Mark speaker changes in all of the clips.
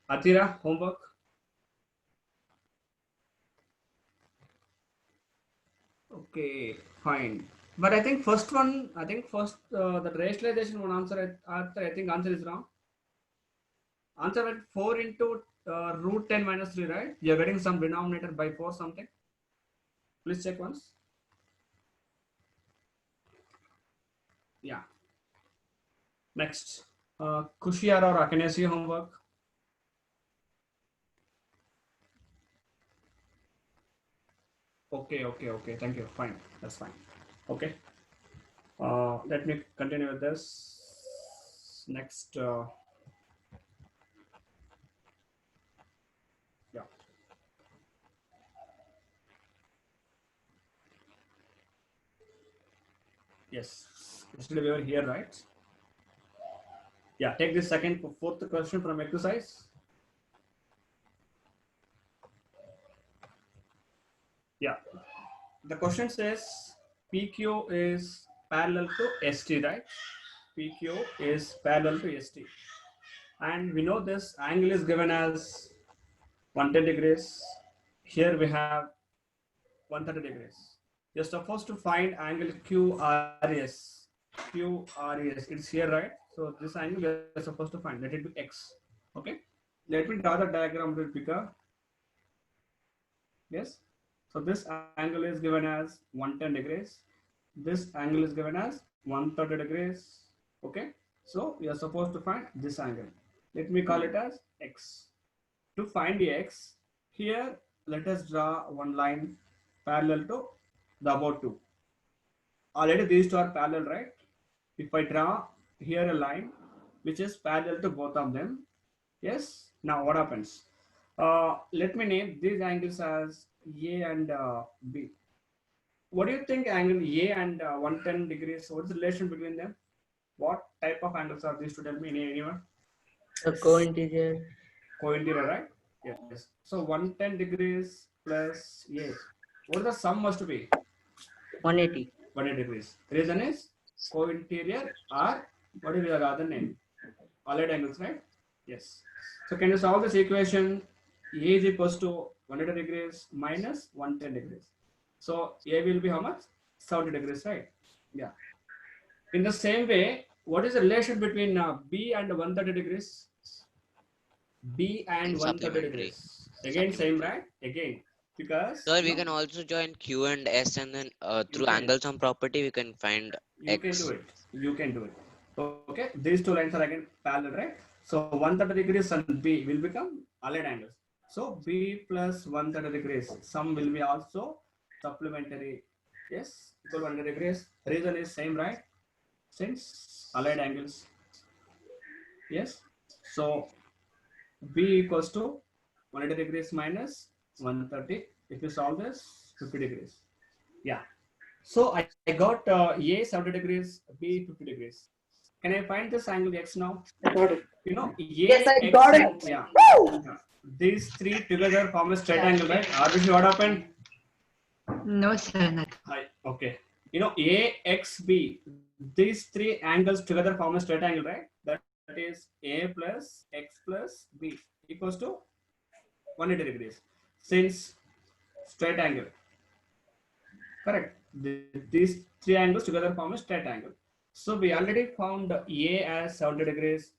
Speaker 1: Atira, homework. Okay, fine. But I think first one, I think first the rationalization one I think answer is wrong. Answer at 4 into root 10 minus 3, right? You're getting some denominator by 4 something. Please check once. Yeah. Next. Kushiara or Akanesi homework. Okay. Thank you. Fine. That's fine. Okay. Let me continue with this. Next. Yeah. Yes. Still we are here, right? Yeah. Take this second, fourth question from exercise. Yeah. The question says PQ is parallel to ST, right? PQ is parallel to ST. And we know this angle is given as 110 degrees. Here we have 130 degrees. You're supposed to find angle QRS. QRS, it's here, right? So this angle we are supposed to find. Let it be X. Okay. Let me draw the diagram a little bigger. Yes. So this angle is given as 110 degrees. This angle is given as 130 degrees. Okay. So we are supposed to find this angle. Let me call it as X. To find the X, here let us draw one line parallel to the above two. Already these two are parallel, right? If I draw here a line which is parallel to both of them, yes. Now what happens? Let me name these angles as A and B. What do you think angle A and 110 degrees? What is the relation between them? What type of angles are these to tell me? Anyone?
Speaker 2: A co-integer.
Speaker 1: Co-integer, right? Yes. So 110 degrees plus A. What is the sum must be?
Speaker 2: 180.
Speaker 1: 180 degrees. Reason is co-interior or what is the other name? Allied angles, right? Yes. So can you solve this equation? A is equals to 180 degrees minus 110 degrees. So A will be how much? 70 degrees, right? Yeah. In the same way, what is the relation between B and 130 degrees? B and 130
Speaker 3: Supplementary.
Speaker 1: degrees. Again, same,
Speaker 3: Supplementary.
Speaker 1: right? Again, because
Speaker 3: Sir, we can also join Q and S, and then
Speaker 1: you
Speaker 3: through
Speaker 1: can
Speaker 3: angle sum property we can find
Speaker 1: you can do
Speaker 3: X.
Speaker 1: it. You can do it. Okay, these two lines are again parallel, right? So 130 degrees and B will become allied angles. So B plus 130 degrees. Sum will be also supplementary. Yes, equal 100 degrees. Reason is same, right? Since allied angles. Yes. So B equals to 180 degrees minus 130. If you solve this, 50 degrees. Yeah. So I got A 70 degrees, B 50 degrees. Can I find this angle X now?
Speaker 4: I got it.
Speaker 1: You know,
Speaker 4: Yes,
Speaker 1: A,
Speaker 4: I
Speaker 1: X,
Speaker 4: got it.
Speaker 1: yeah.
Speaker 4: Woo!
Speaker 1: Yeah. These three together form a straight angle, right? RBC, what happened?
Speaker 5: No, sir, nothing.
Speaker 1: Hi. Okay. You know, A, X, B. These three angles together form a straight angle, right? That is A plus X plus B equals to 180 degrees. Since straight angle, correct. These three angles together form a straight angle. So we already found A as 70 degrees.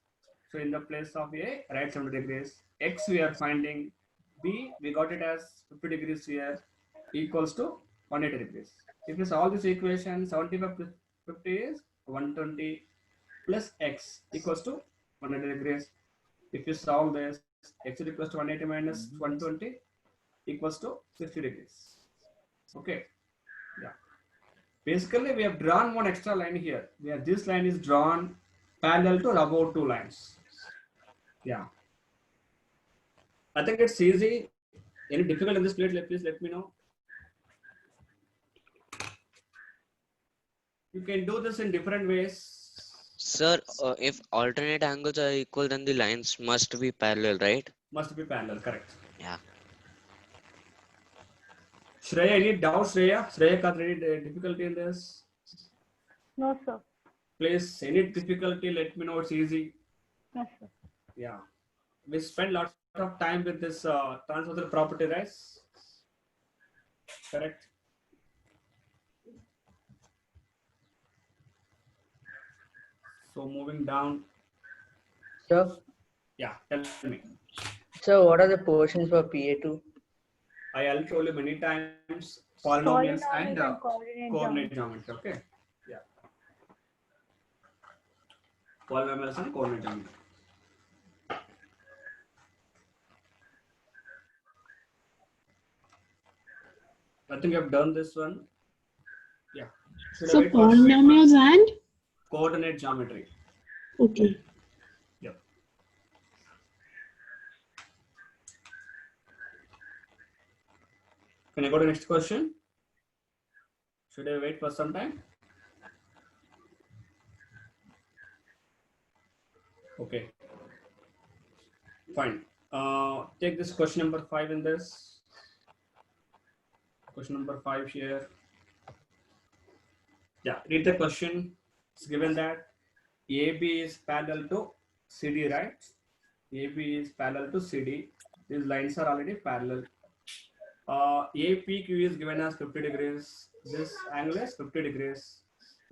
Speaker 1: So in the place of A, write 70 degrees. X we are finding. B we got it as 50 degrees here equals to 180 degrees. If you solve this equation, 75 plus 50 is 120 plus X equals to 180 degrees. If you solve this, X is equals to 180 minus 120 equals to 60 degrees. Okay. Yeah. Basically, we have drawn one extra line here, where this line is drawn parallel to above two lines. Yeah. I think it's easy. Any difficult in this plate, please let me know. You can do this in different ways.
Speaker 3: Sir, if alternate angles are equal, then the lines must be parallel, right?
Speaker 1: Must be parallel, correct.
Speaker 3: Yeah.
Speaker 1: Shreya, any doubts, Shreya? Shreya, got any difficulty in this?
Speaker 6: No, sir.
Speaker 1: Please, any difficulty, let me know. It's easy.
Speaker 6: No, sir.
Speaker 1: Yeah. we spend lot of time with this transversal property, right? Correct. So moving down,
Speaker 2: So,
Speaker 1: yeah, tell me.
Speaker 2: so what are the portions for PA2?
Speaker 1: I already told you many times polynomials and
Speaker 6: Polynomials and coordinate
Speaker 1: coordinate
Speaker 6: geometry.
Speaker 1: geometry. Okay. Yeah. Polynomials and coordinate geometry. I think I've done this one. Yeah. Should I
Speaker 4: So
Speaker 1: wait for
Speaker 4: polynomials and
Speaker 1: coordinate geometry?
Speaker 4: okay.
Speaker 1: Yep. Can I go to next question? Should I wait for some time? Okay. Fine. Take this question number 5 in this. Question number 5 here. Yeah, read the question. It's given that AB is parallel to CD, right? AB is parallel to CD. These lines are already parallel. APQ is given as 50 degrees. This angle is 50 degrees.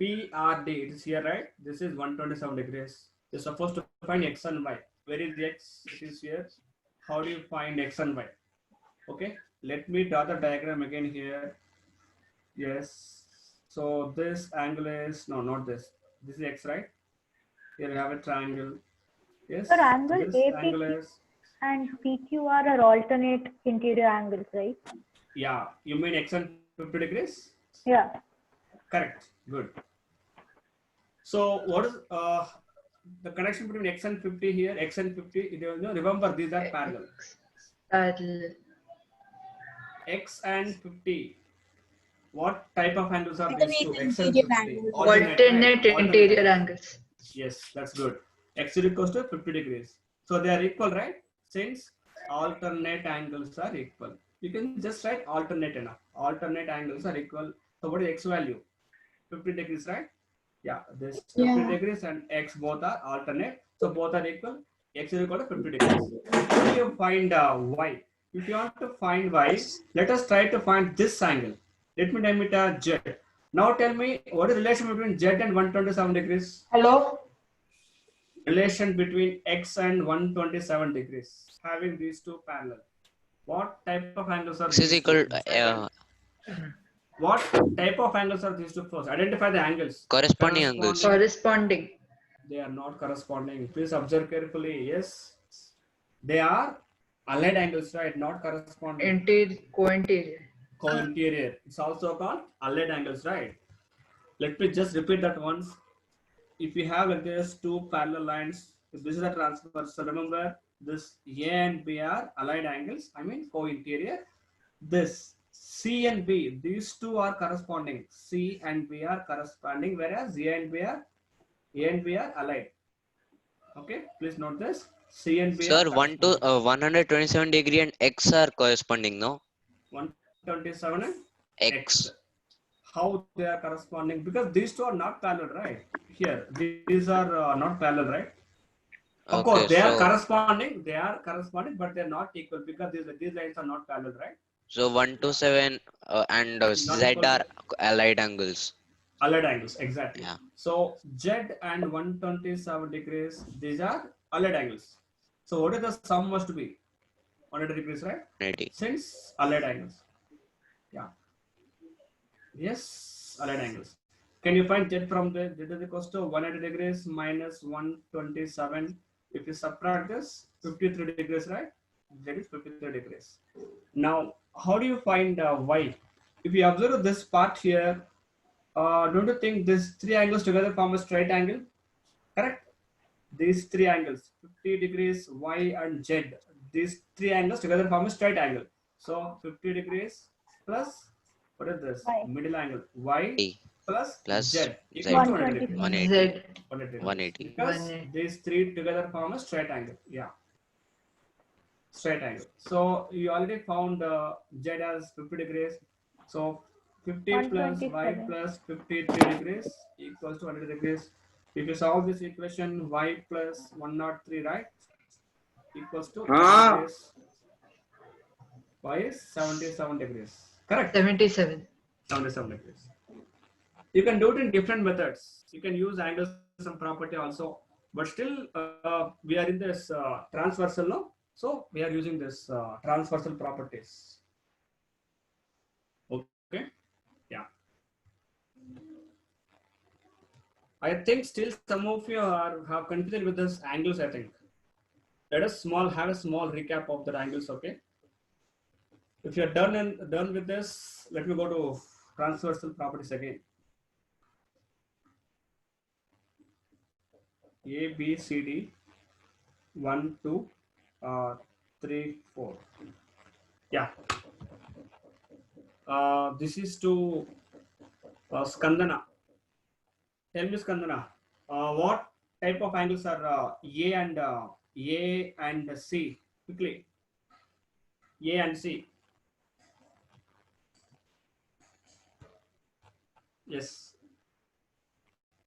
Speaker 1: PRD, it is here, right? This is 127 degrees. You're supposed to find X and Y. Where is the X? It is here. How do you find X and Y? Okay, let me draw the diagram again here. Yes. So this angle is, no, not this. This is X, right? Here you have a triangle. Yes.
Speaker 6: Sir, angle
Speaker 1: This angle
Speaker 6: APQ
Speaker 1: is,
Speaker 6: and PQR are alternate interior angles, right?
Speaker 1: yeah. You mean X and 50 degrees?
Speaker 6: Yeah.
Speaker 1: Correct. Good. So what is the connection between X and 50 here? X and 50. Remember, these are parallel.
Speaker 2: Parallel.
Speaker 1: X and 50. What type of angles are these two? X and 50.
Speaker 2: Alternate
Speaker 1: right?
Speaker 2: interior angles.
Speaker 1: Yes, that's good. X is equals to 50 degrees. So they are equal, right? Since alternate angles are equal. You can just write alternate enough. Alternate angles are equal. So what is X value? 50 degrees, right? Yeah, this 50
Speaker 4: Yeah.
Speaker 1: degrees and X both are alternate. So both are equal. X is equal to 50 degrees. How do you find Y? If you want to find Y, let us try to find this angle. Let me name it Z. Now tell me what is the relation between Z and 127 degrees?
Speaker 7: Hello?
Speaker 1: Relation between X and 127 degrees. Having these two parallel. What type of angles are
Speaker 3: X is
Speaker 1: these
Speaker 3: equal
Speaker 1: two? What type of angles are these two first? Identify the angles.
Speaker 3: corresponding angles.
Speaker 2: Corresponding.
Speaker 1: They are not corresponding. Please observe carefully. Yes, they are allied angles, right? Not corresponding.
Speaker 2: Interior, co-interior.
Speaker 1: Co-interior. It's also called allied angles, right? Let me just repeat that once. If you have like this two parallel lines, if this is a transverse, so remember this A and B are allied angles. I mean co-interior. This C and B, these two are corresponding. C and B are corresponding, whereas A and B are allied. Okay, please note this. C and B
Speaker 3: Sir,
Speaker 1: are
Speaker 3: 127 degree and X are corresponding, no?
Speaker 1: 127 and
Speaker 3: X.
Speaker 1: How they are corresponding? Because these two are not parallel, right? Here, these are not parallel, right? Of
Speaker 3: Okay,
Speaker 1: course, they are
Speaker 3: so
Speaker 1: corresponding. They are corresponding, but they are not equal because these lines are not parallel, right?
Speaker 3: so 127 and
Speaker 1: Not
Speaker 3: Z
Speaker 1: equal
Speaker 3: are
Speaker 1: to
Speaker 3: allied angles.
Speaker 1: allied angles, exactly.
Speaker 3: Yeah.
Speaker 1: So Z and 127 degrees, these are allied angles. So what is the sum must be? 100 degrees, right?
Speaker 3: 180.
Speaker 1: Since allied angles. Yeah. Yes, allied angles. Can you find Z from the Z is equals to 180 degrees minus 127. If you subtract this, 53 degrees, right? Z is 53 degrees. Now, how do you find Y? If you observe this part here, don't you think these three angles together form a straight angle? Correct? These three angles, 50 degrees, Y and Z, these three angles together form a straight angle. So 50 degrees plus, what is this?
Speaker 6: Y.
Speaker 1: Middle angle, Y
Speaker 3: A
Speaker 1: plus
Speaker 3: plus
Speaker 1: Z
Speaker 3: Z.
Speaker 1: equals to 180 degrees.
Speaker 3: 180.
Speaker 2: Z.
Speaker 1: 180 degrees.
Speaker 3: 180.
Speaker 1: Because
Speaker 2: 180.
Speaker 1: these three together form a straight angle. Yeah. Straight angle. So you already found Z as 50 degrees. So 50 plus Y
Speaker 6: 127.
Speaker 1: plus 53 degrees equals to 100 degrees. If you solve this equation, Y plus 103, right? equals to
Speaker 7: Ah.
Speaker 1: y is 77 degrees. Correct.
Speaker 2: 77.
Speaker 1: 77 degrees. You can do it in different methods. You can use angle sum property also, but still we are in this transversal, no? So we are using this transversal properties. Okay. Yeah. I think still some of you have confusion with this angles. I think. Let us have a small recap of the angles. Okay. If you are done with this, let me go to transversal properties again. A, B, C, D, 1, 2, 3, 4. Yeah. This is to Skandana. Tell me, Skandana, what type of angles are A and C? Quickly. A and C. Yes.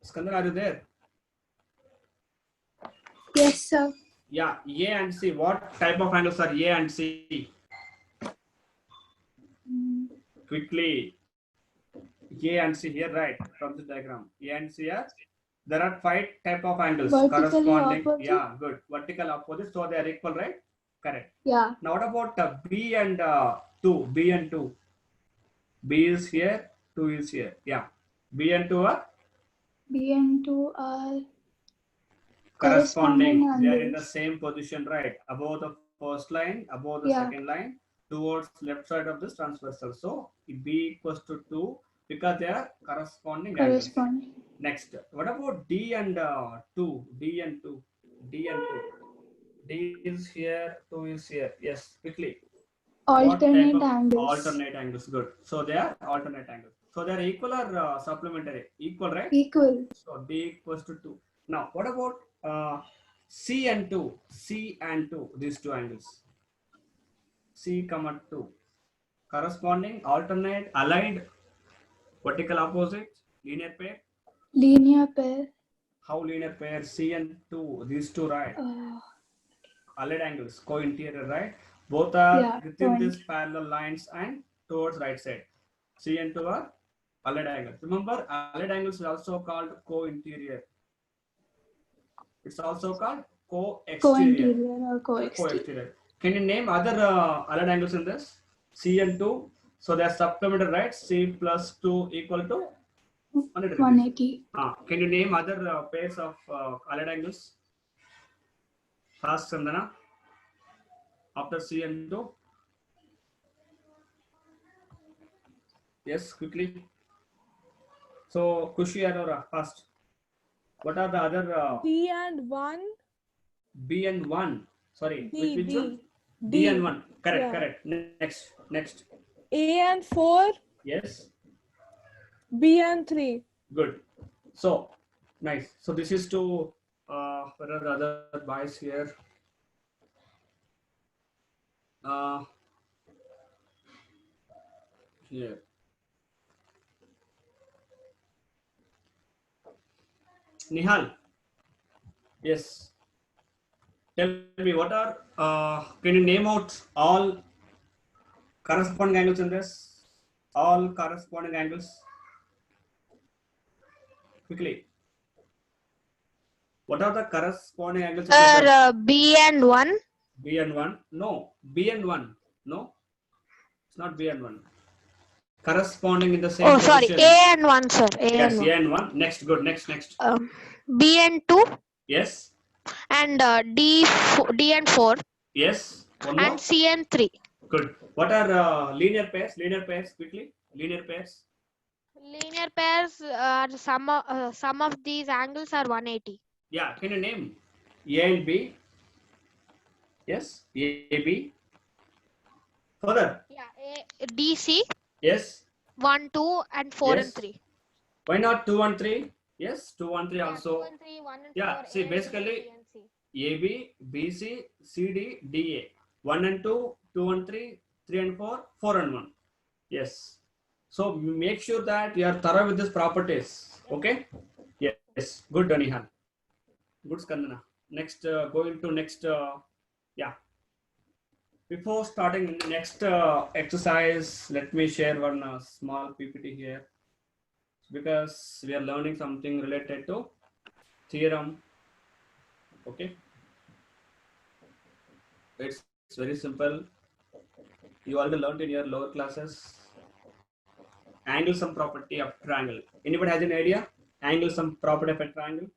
Speaker 1: Skandana, are you there?
Speaker 4: Yes, sir.
Speaker 1: Yeah, A and C. What type of angles are A and C? Quickly. A and C here, right? From the diagram. A and C are, there are 5 type of angles
Speaker 4: Vertically
Speaker 1: corresponding.
Speaker 4: opposite?
Speaker 1: Yeah, good. Vertical opposite, so they are equal, right? Correct.
Speaker 4: Yeah.
Speaker 1: Now what about B and 2? B and 2. B is here, 2 is here. Yeah. B and 2 are
Speaker 4: B and 2 are
Speaker 1: corresponding.
Speaker 4: corresponding
Speaker 1: They are in the
Speaker 4: angles.
Speaker 1: same position, right? Above the first line, above the
Speaker 4: Yeah.
Speaker 1: second line, towards left side of this transversal. So B equals to 2 because they are corresponding angles.
Speaker 4: Corresponding.
Speaker 1: Next, what about D and 2? D and 2. D and 2. D is here, 2 is here. Yes, quickly. What type
Speaker 4: Alternate
Speaker 1: of
Speaker 4: angles.
Speaker 1: alternate angles? Good. So they are alternate angles. So they are equal or supplementary? Equal, right?
Speaker 4: Equal.
Speaker 1: So D equals to 2. Now, what about C and 2? C and 2, these two angles. C comma 2. Corresponding, alternate, aligned, vertical opposite, linear pair.
Speaker 4: Linear pair.
Speaker 1: How linear pair? C and 2, these two, right? Allied angles, co-interior, right? Both are
Speaker 4: Yeah,
Speaker 1: within
Speaker 4: point.
Speaker 1: this parallel lines and towards right side. C and 2 are allied angles. Remember, allied angles is also called co-interior. It's also called co-exterior.
Speaker 4: Co-interior or co-exterior.
Speaker 1: Co-exterior. Can you name other allied angles in this? C and 2. So they are supplementary, right? C plus 2 equal to 180.
Speaker 4: 180.
Speaker 1: Can you name other pairs of allied angles? Fast, Sandana. After C and 2. Yes, quickly. So, Kushi Arora, fast. What are the other?
Speaker 8: B and 1.
Speaker 1: B and 1. Sorry,
Speaker 8: D,
Speaker 1: which
Speaker 8: D,
Speaker 1: one? D
Speaker 8: D.
Speaker 1: and 1. Correct,
Speaker 8: Yeah.
Speaker 1: correct. Next.
Speaker 8: A and 4.
Speaker 1: Yes,
Speaker 8: B and 3.
Speaker 1: good. So, nice. So, this is to, what are the other boys here? Here. Nihal. Yes. Tell me, what are, can you name out all corresponding angles in this? All corresponding angles. Quickly. What are the corresponding angles? of this?
Speaker 9: Sir, B and 1.
Speaker 1: B and 1. No. B and 1. No. It's not B and 1. Corresponding in the same
Speaker 9: Oh, sorry.
Speaker 1: position.
Speaker 9: A and 1, sir. A
Speaker 1: Yes,
Speaker 9: and
Speaker 1: A and 1. Next. Good. Next.
Speaker 9: B and 2.
Speaker 1: Yes.
Speaker 9: And D and 4.
Speaker 1: Yes. One more.
Speaker 9: And C and 3.
Speaker 1: Good. What are linear pairs? Linear pairs. Quickly. Linear pairs.
Speaker 9: Linear pairs are some of these angles are 180.
Speaker 1: Yeah. Can you name A and B? Yes. A, B. Further.
Speaker 9: Yeah. DC.
Speaker 1: Yes.
Speaker 9: 1, 2, and 4
Speaker 1: Yes.
Speaker 9: and 3.
Speaker 1: Why not 2 and 3? Yes. 2 and 3
Speaker 9: Yeah,
Speaker 1: also.
Speaker 9: 2 and 3, 1 and
Speaker 1: Yeah,
Speaker 9: 4.
Speaker 1: see,
Speaker 9: A,
Speaker 1: basically,
Speaker 9: B, and C.
Speaker 1: AB, BC, CD, DA. 1 and 2, 2 and 3, 3 and 4, 4 and 1. Yes. So make sure that you are thorough with these properties. Okay? Yes. Good, Danihan. Good, Skandana. Next, going to next. Yeah. Before starting next exercise, let me share one small PPT here, because we are learning something related to theorem. Okay. It's very simple. You already learned in your lower classes. Angle sum property of triangle. Anybody has an idea? Angle sum property of a triangle?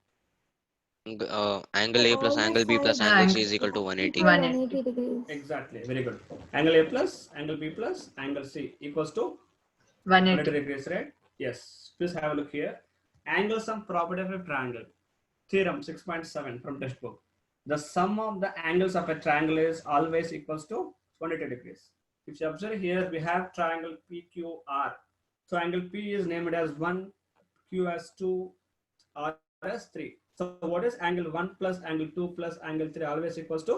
Speaker 3: Angle A plus
Speaker 4: All the
Speaker 3: angle B plus
Speaker 4: sides
Speaker 3: angle
Speaker 2: Angle
Speaker 3: C is equal to 180.
Speaker 4: equal
Speaker 2: 180.
Speaker 4: 180 degrees.
Speaker 1: Exactly. Very good. Angle A plus angle B plus angle C equals to 180
Speaker 2: 180.
Speaker 1: degrees, right? Yes. Please have a look here. Angle sum property of a triangle. Theorem 6.7 from textbook. The sum of the angles of a triangle is always equals to 180 degrees. If you observe here, we have triangle PQR. So angle P is named as 1, Q as 2, R as 3. So what is angle 1 plus angle 2 plus angle 3 always equals to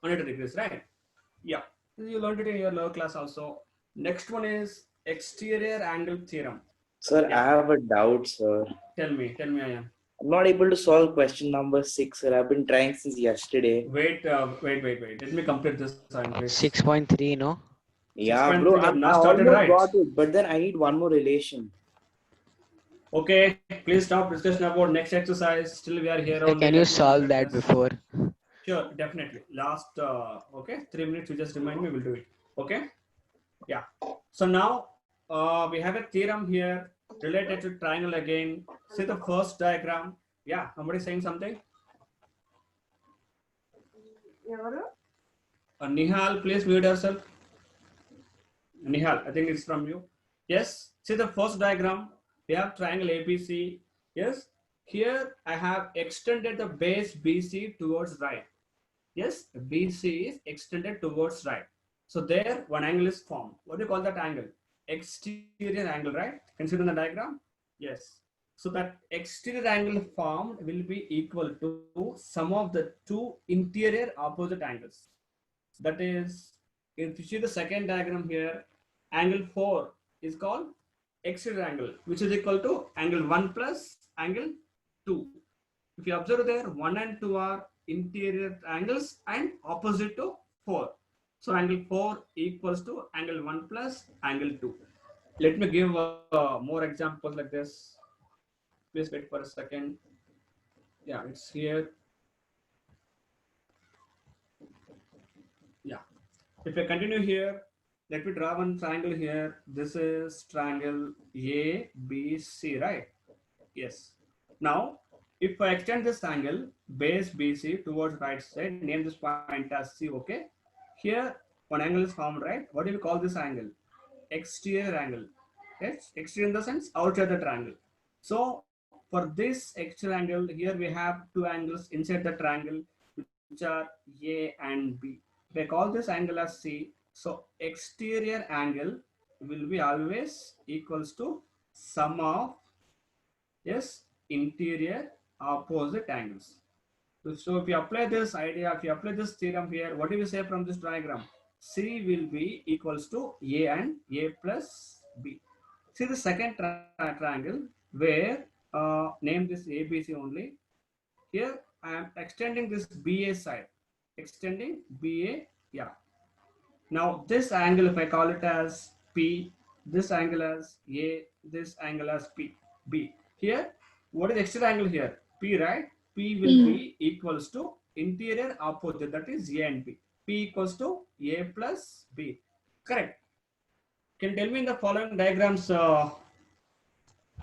Speaker 1: 180 degrees, right? Yeah. You learned it in your lower class also. Next one is exterior angle theorem.
Speaker 7: Sir,
Speaker 1: Yeah.
Speaker 7: I have a doubt, sir.
Speaker 1: Tell me, I am.
Speaker 7: I'm not able to solve question number 6, sir. I've been trying since yesterday.
Speaker 1: Wait. Let me complete this time, please.
Speaker 3: 6.3, no?
Speaker 7: Yeah,
Speaker 1: 6.3,
Speaker 7: bro,
Speaker 1: you have
Speaker 7: I
Speaker 1: not started
Speaker 7: almost
Speaker 1: right.
Speaker 7: got it, but then I need one more relation.
Speaker 1: Okay, please stop discussion about next exercise. Still we are here only.
Speaker 10: Can you
Speaker 1: Let me
Speaker 10: solve
Speaker 1: complete
Speaker 10: that
Speaker 1: this.
Speaker 10: before?
Speaker 1: Sure, definitely. Last, okay, 3 minutes. You just remind me. We'll do it. Okay. Yeah. So now we have a theorem here related to triangle again. See the first diagram. Yeah. Somebody saying something? Nihal, please mute yourself. Nihal, I think it's from you. Yes. See the first diagram. We have triangle ABC. Yes. Here I have extended the base BC towards right. Yes, BC is extended towards right. So there one angle is formed. What do you call that angle? Exterior angle, right? Consider the diagram. Yes. So that exterior angle formed will be equal to sum of the two interior opposite angles. That is, if you see the second diagram here, angle 4 is called exterior angle, which is equal to angle 1 plus angle 2. If you observe there, 1 and 2 are interior angles and opposite to 4. So angle 4 equals to angle 1 plus angle 2. Let me give more examples like this. Please wait for a second. Yeah, it's here. Yeah. If I continue here, let me draw one triangle here. This is triangle ABC, right? Yes. Now, if I extend this angle, base BC towards right side, name this point as C, okay? Here, one angle is formed, right? What do we call this angle? Exterior angle. Yes, exterior in the sense outside the triangle. So, for this exterior angle, here we have two angles inside the triangle, which are A and B. If I call this angle as C, so exterior angle will be always equals to sum of, yes, interior opposite angles. So if you apply this idea, if you apply this theorem here, what do we say from this diagram? C will be equals to A and A plus B. See the second triangle where name this ABC only. Here I am extending this BA side. Extending BA, yeah. Now this angle, if I call it as P, this angle as A, this angle as P, B. Here, what is exterior angle here? P, right? P will be equals to interior opposite, that is A and B. P equals to A plus B. Correct. Can you tell me in the following diagrams the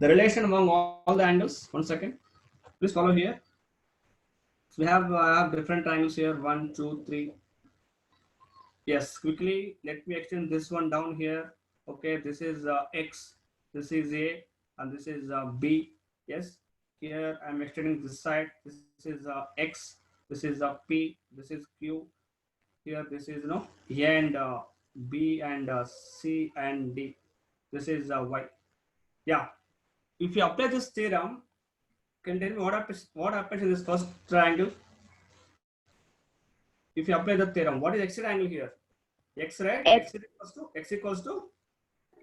Speaker 1: relation among all the angles? 1 second. Please follow here. So we have different triangles here. 1, 2, 3. Yes, quickly let me extend this one down here. Okay, this is X, this is A, and this is B. Yes, here I'm extending this side. This is X, this is P, this is Q. Here this is A and B and C and D. This is Y. Yeah, if you apply this theorem, can you tell me what happens in this first triangle? If you apply the theorem, what is exterior angle here? X, right? X equals to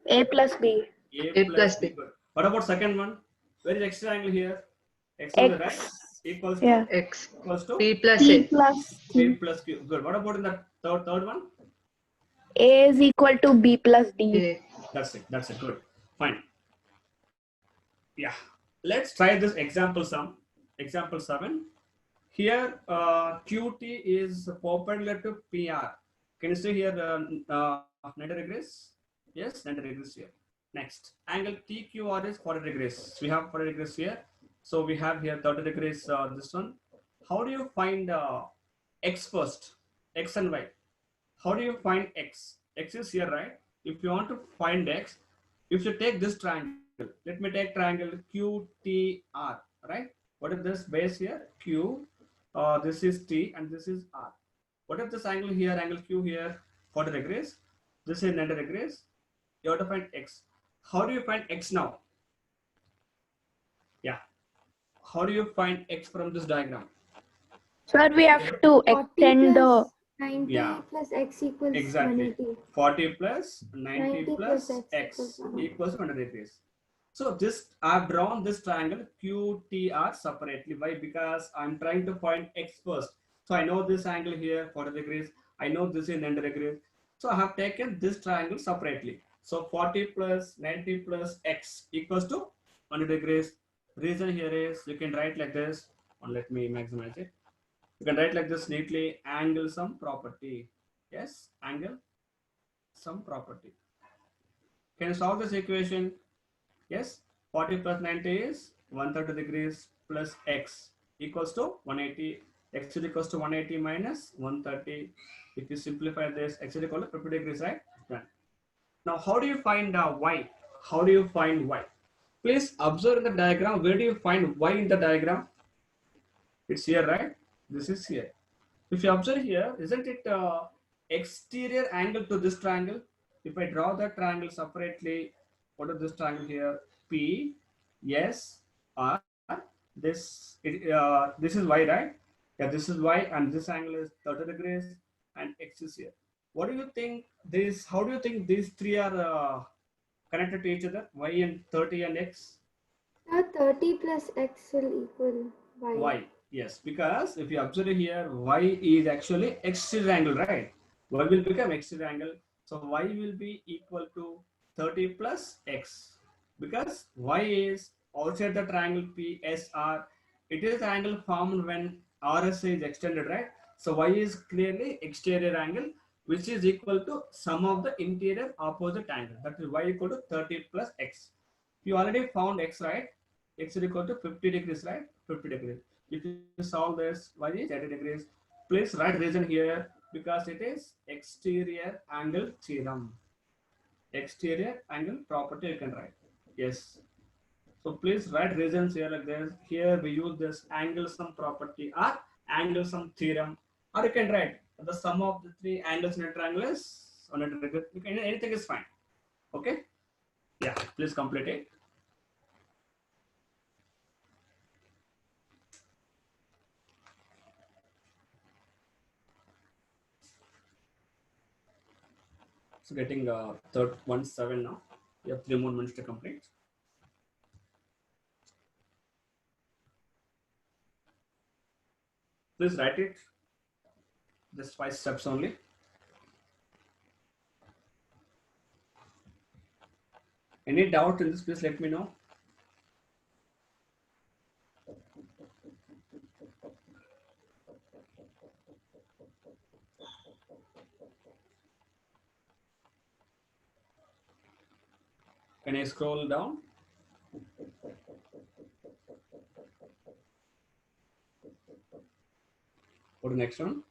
Speaker 6: A plus B.
Speaker 2: A plus B.
Speaker 1: Good. What about second one? Where is exterior angle here? X,
Speaker 6: X
Speaker 1: right? equals to
Speaker 6: Yeah.
Speaker 5: X.
Speaker 1: equals to
Speaker 5: P plus
Speaker 4: P
Speaker 5: A.
Speaker 4: plus
Speaker 1: P
Speaker 4: Q.
Speaker 1: plus Q. Good. What about in the third one?
Speaker 6: A is equal to B plus D.
Speaker 5: A.
Speaker 1: That's it. That's it. Good. Fine. Yeah. Let's try this example sum. Example 7. Here, QT is perpendicular to PR. Can you see here 90 degrees? Yes, 90 degrees here. Next, angle TQR is 40 degrees. We have 40 degrees here. So we have here 30 degrees, this one. How do you find X first? X and Y. How do you find X? X is here, right? If you want to find X, if you take this triangle, let me take triangle QTR, right? What is this base here? Q. This is T and this is R. What is this angle here? Angle Q here, 40 degrees. This is 90 degrees. You have to find X. How do you find X now? Yeah. How do you find X from this diagram?
Speaker 6: Sir, we have to
Speaker 4: 40
Speaker 6: extend the.
Speaker 4: plus 90
Speaker 1: Yeah.
Speaker 4: plus X equals
Speaker 1: Exactly.
Speaker 4: 180.
Speaker 1: 40 plus 90
Speaker 4: 90
Speaker 1: plus
Speaker 4: plus
Speaker 1: X
Speaker 4: X equals
Speaker 1: equals 100 degrees. So this, I've drawn this triangle QTR separately. Why? Because I'm trying to find X first. So I know this angle here 40 degrees. I know this is 90 degrees. So I have taken this triangle separately. So 40 plus 90 plus X equals to 100 degrees. Reason here is you can write like this. Let me maximize it. You can write like this neatly. Angle sum property. Yes, angle sum property. Can you solve this equation? Yes, 40 plus 90 is 130 degrees plus X equals to 180. X is equals to 180 minus 130. If you simplify this, X is equal to 50 degrees, right? Done. Now, how do you find Y? How do you find Y? Please observe in the diagram. Where do you find Y in the diagram? It's here, right? This is here. If you observe here, isn't it exterior angle to this triangle? If I draw that triangle separately, what is this triangle here? P, S, R. This is Y, right? Yeah, this is Y, and this angle is 30 degrees, and X is here. What do you think? How do you think these three are connected to each other? Y and 30 and X.
Speaker 4: 30 plus X will equal Y.
Speaker 1: Y. Yes, because if you observe here, Y is actually exterior angle, right? Y will become exterior angle. So Y will be equal to 30 plus X. Because Y is outside the triangle PSR. It is the angle formed when RSA is extended, right? So Y is clearly exterior angle, which is equal to sum of the interior opposite angle. That is Y equal to 30 plus X. You already found X, right? X is equal to 50 degrees, right? 50 degrees. If you solve this, Y is 80 degrees. Please write reason here because it is exterior angle theorem. Exterior angle property you can write. Yes. So please write reasons here like this. Here we use this angle sum property or angle sum theorem. Or you can write the sum of the three angles in a triangle is 100 degrees. Anything is fine. Okay. Yeah. Please complete it. So getting third 1-7 now. You have 3 more minutes to complete. Please write it. Just 5 steps only. Any doubt in this, please let me know. Can I scroll down? Go to the next one.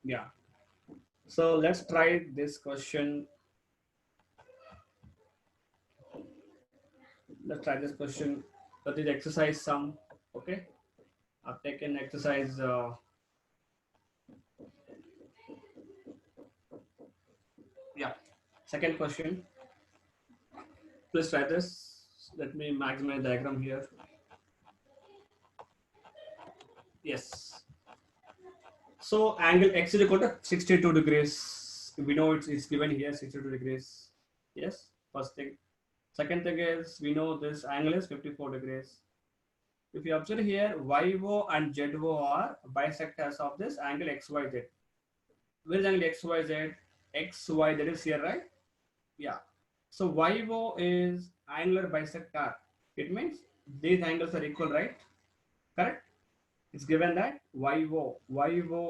Speaker 1: Yeah. So let's try this question. Let's try this question. That is exercise sum. Okay. I've taken exercise. Yeah. Second question. Please try this. Let me maximize the diagram here. Yes. So angle X is equal to 62 degrees. We know it's given here 62 degrees. Yes. First thing. Second thing is, we know this angle is 54 degrees. If you observe here, YO and ZO are bisectors of this angle XYZ. Where is angle XYZ? XY, that is here, right? Yeah. So YO is angular bisector. It means these angles are equal, right? Correct? It's given that YO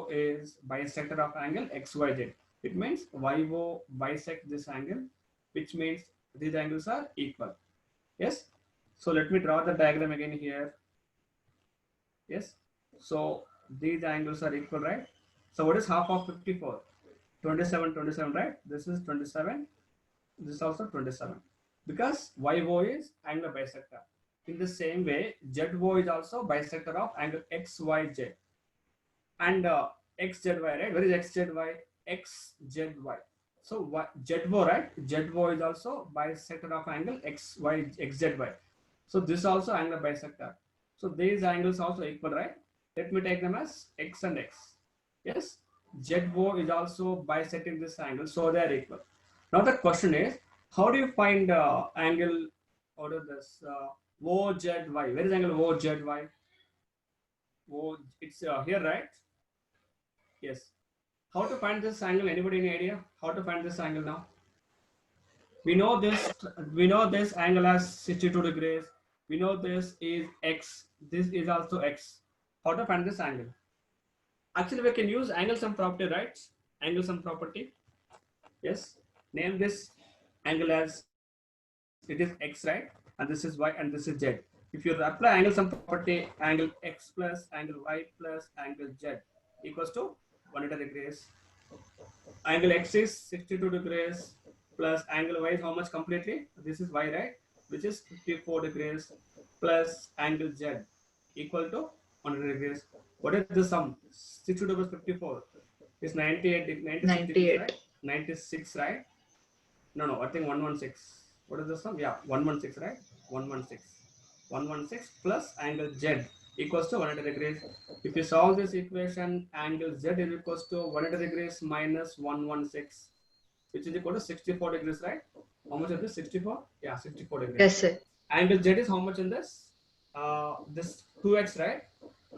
Speaker 1: is bisector of angle XYZ. It means YO bisect this angle, which means these angles are equal. Yes. So let me draw the diagram again here. Yes. So these angles are equal, right? So what is half of 54? 27, right? This is 27. This is also 27. Because YO is angular bisector. In the same way, ZO is also bisector of angle XYZ. And XZY, right? Where is XZY? XZY. So ZO, right? ZO is also bisector of angle XZY. So this is also angular bisector. So these angles also equal, right? Let me take them as X and X. Yes. ZO is also bisecting this angle, so they are equal. Now the question is, how do you find angle out of this OZY? Where is angle OZY? It's here, right? Yes. How to find this angle? Anybody any idea? How to find this angle now? We know this angle as 62 degrees. We know this is X. This is also X. How to find this angle? Actually, we can use angle sum property, right? Angle sum property. Yes. Name this angle as it is X, right? And this is Y and this is Z. If you apply angle sum property, angle X plus angle Y plus angle Z equals to 180 degrees. Angle X is 62 degrees plus angle Y is how much completely? This is Y, right? Which is 54 degrees plus angle Z equal to 100 degrees. What is the sum? 62 degrees 54 is 96, right? 96, right? No, I think 116. What is the sum? Yeah, 116, right? 116 plus angle Z equals to 180 degrees. If you solve this equation, angle Z is equals to 180 degrees minus 116, which is equal to 64 degrees, right? How much is this? 64? Yeah, 64 degrees.
Speaker 2: Yes, sir.
Speaker 1: Angle Z is how much in this? This 2x, right?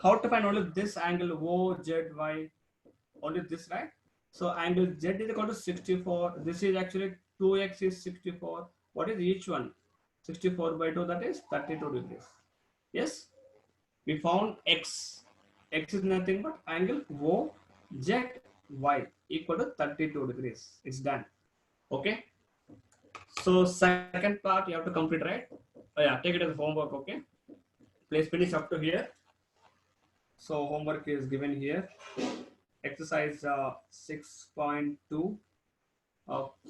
Speaker 1: How to find only this angle OZY? Only this, right? So angle Z is equal to 64. This is actually 2x is 64. What is each one? 64 by 2, that is 32 degrees. Yes? We found X. X is nothing but angle OZY equal to 32 degrees. It's done. Okay? So second part you have to complete, right? Oh yeah, take it as homework, okay? Please finish up to here. So homework is given here. Exercise 6.2,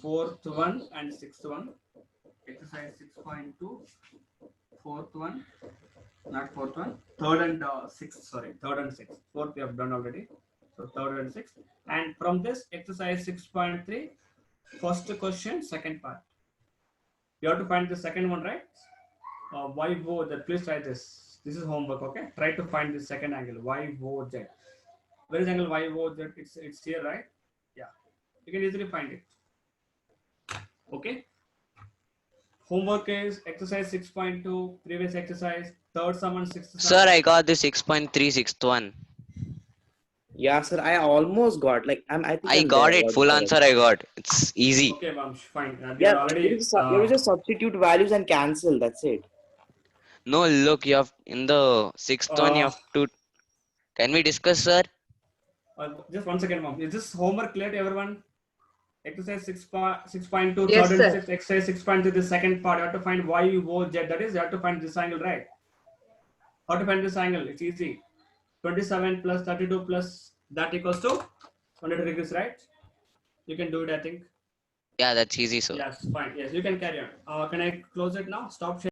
Speaker 1: fourth one and sixth one. Exercise 6.2, fourth one, not fourth one, third and sixth, sorry, third and sixth. Fourth we have done already. So third and sixth. And from this exercise 6.3, first question, second part. You have to find the second one, right? YO, that please try this. This is homework, okay? Try to find the second angle, YOZ. Where is angle YOZ? It's here, right? Yeah. You can easily find it. Okay. Homework is exercise 6.2, previous exercise, third sum and sixth sum.
Speaker 3: Sir, I got the 6.3 sixth one.
Speaker 7: Yeah, sir. I almost got I think
Speaker 3: I
Speaker 7: I'm
Speaker 3: got
Speaker 7: there,
Speaker 3: it. Full answer I got. It's easy.
Speaker 1: Okay, Vamsh, fine. We
Speaker 7: Yeah,
Speaker 1: are already.
Speaker 7: you just substitute values and cancel. That's it.
Speaker 3: No, look, you have in the sixth one you have to. Can we discuss, sir?
Speaker 1: Just 1 second, Mom. Is this homework clear to everyone? Exercise 6.2,
Speaker 2: Yes,
Speaker 1: third
Speaker 2: sir.
Speaker 1: and sixth. Exercise 6.3, the second part. You have to find YOZ. That is, you have to find this angle, right? How to find this angle? It's easy. 27 plus 32 plus that equals to 100 degrees, right? You can do it, I think.
Speaker 3: Yeah, that's easy, sir.
Speaker 1: Yes, fine. Yes, you can carry on. Can I close it now? Stop sharing.